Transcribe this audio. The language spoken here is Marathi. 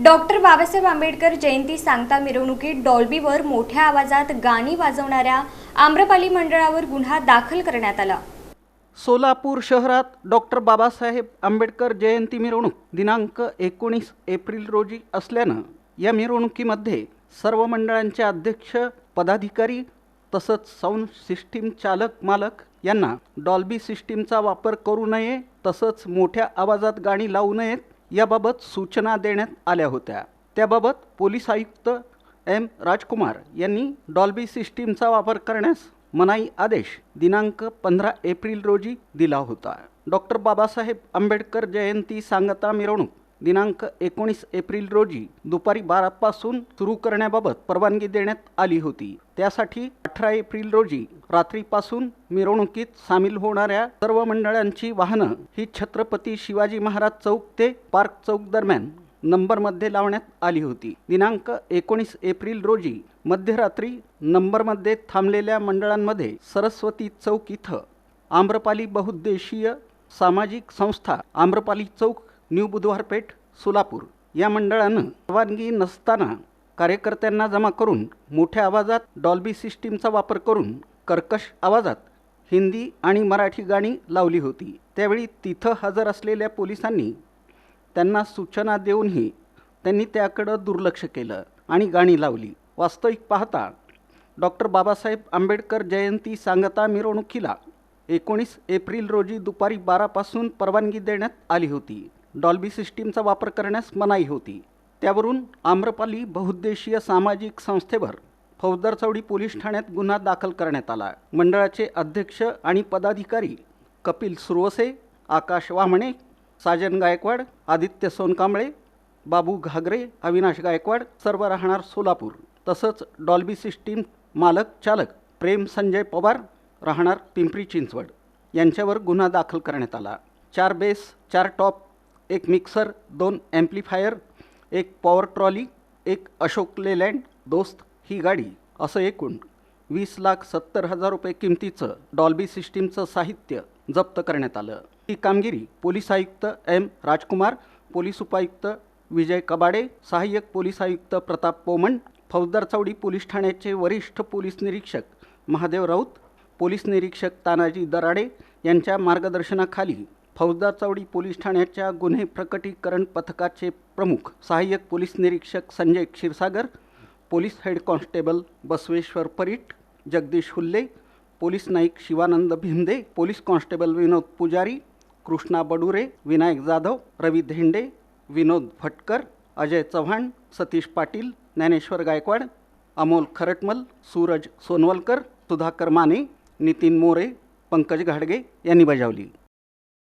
डॉक्टर बाबासाहेब आंबेडकर जयंती सांगता मिरवणुकीत डॉल्बीवर मोठ्या आवाजात गाणी वाजवणाऱ्या आम्रपाली मंडळावर गुन्हा दाखल करण्यात आला। सोलापूर शहरात डॉक्टर बाबासाहेब आंबेडकर जयंती मिरवणूक दिनांक 19 एप्रिल रोजी असल्यानं या मिरवणुकीमध्ये सर्व मंडळांचे अध्यक्ष, पदाधिकारी तसंच साऊंड सिस्टीम चालक मालक यांना डॉल्बी सिस्टीमचा वापर करू नये तसंच मोठ्या आवाजात गाणी लावू नयेत याबाबत सूचना देण्यात आल्या होत्या। त्याबाबत पोलीस आयुक्त एम राजकुमार यांनी डॉल्बी सिस्टीमचा वापर करण्यास मनाई आदेश दिनांक 15 एप्रिल रोजी दिला होता। डॉक्टर बाबासाहेब आंबेडकर जयंती सांगता मिरवणूक दिनांक 19 एप्रिल रोजी दुपारी 12 पासून सुरू करण्याबाबत परवानगी देण्यात आली होती। त्यासाठी 18 एप्रिल रोजी रात्रीपासून मिरवणुकीत सामील होणाऱ्या सर्व मंडळांची वाहनं ही छत्रपती शिवाजी महाराज चौक ते पार्क चौक दरम्यान नंबरमध्ये लावण्यात आली होती। दिनांक 19 एप्रिल रोजी मध्यरात्री नंबरमध्ये थांबलेल्या मंडळांमध्ये सरस्वती चौक इथं आम्रपाली बहुउद्देशीय सामाजिक संस्था आम्रपाली चौक न्यू बुधवारपेठ सोलापूर या मंडळानं परवानगी नसताना कार्यकर्त्यांना जमा करून मोठ्या आवाजात डॉल्बी सिस्टीमचा वापर करून कर्कश आवाजात हिंदी आणि मराठी गाणी लावली होती। त्यावेळी तिथं हजर असलेल्या पोलिसांनी त्यांना सूचना देऊनही त्यांनी त्याकडे दुर्लक्ष केलं आणि गाणी लावली। वास्तविक पाहता डॉक्टर बाबासाहेब आंबेडकर जयंती सांगता मिरवणुकीला 19 एप्रिल रोजी दुपारी 12 पासून परवानगी देण्यात आली होती। डॉल्बी सिस्टीमचा वापर करण्यास मनाई होती। त्यावरून आम्रपाली बहुउद्देशीय सामाजिक संस्थेवर फौजदार चौडी पोलीस ठाण्यात गुन्हा दाखल करण्यात आला। मंडळाचे अध्यक्ष आणि पदाधिकारी कपिल सुरवसे, आकाश वामणे, साजन गायकवाड, आदित्य सोनकांबळे, बाबू घागरे, अविनाश गायकवाड सर्व राहणार सोलापूर तसंच डॉल्बी सिस्टीम मालक चालक प्रेम संजय पवार राहणार पिंपरी चिंचवड यांच्यावर गुन्हा दाखल करण्यात आला। 4 base, 4 top, 1 mixer, 2 amplifier, 1 power trolley, 1 Ashok Leyland दोस्त ही गाडी असं एकूण 20,70,000 रुपये किमतीचं डॉल्बी सिस्टीमचं साहित्य जप्त करण्यात आलं। ही कामगिरी पोलीस आयुक्त एम राजकुमार, पोलीस उपायुक्त विजय कबाडे, सहाय्यक पोलीस आयुक्त प्रताप पोमण, फौजदार चौडी पोलीस ठाण्याचे वरिष्ठ पोलीस निरीक्षक महादेव राऊत, पोलीस निरीक्षक तानाजी दराडे यांच्या मार्गदर्शनाखाली फौजदार चौडी पोलीस ठाण्याच्या गुन्हे प्रकटीकरण पथकाचे प्रमुख सहाय्यक पोलीस निरीक्षक Sanjay Kshirsagar, police head constable Basaveshwar Parit, Jagdish Hulle, police Naik Shivanand Bhimde, police constable Vinod Pujari, Krishna Badure, Vinayak Jadhav, रवी धेंडे, विनोद भटकर, अजय चव्हाण, सतीश पाटील, ज्ञानेश्वर गायकवाड, अमोल खरटमल, सूरज सोनवलकर, सुधाकर माने, नितीन मोरे, पंकज घाडगे यांनी बजावली।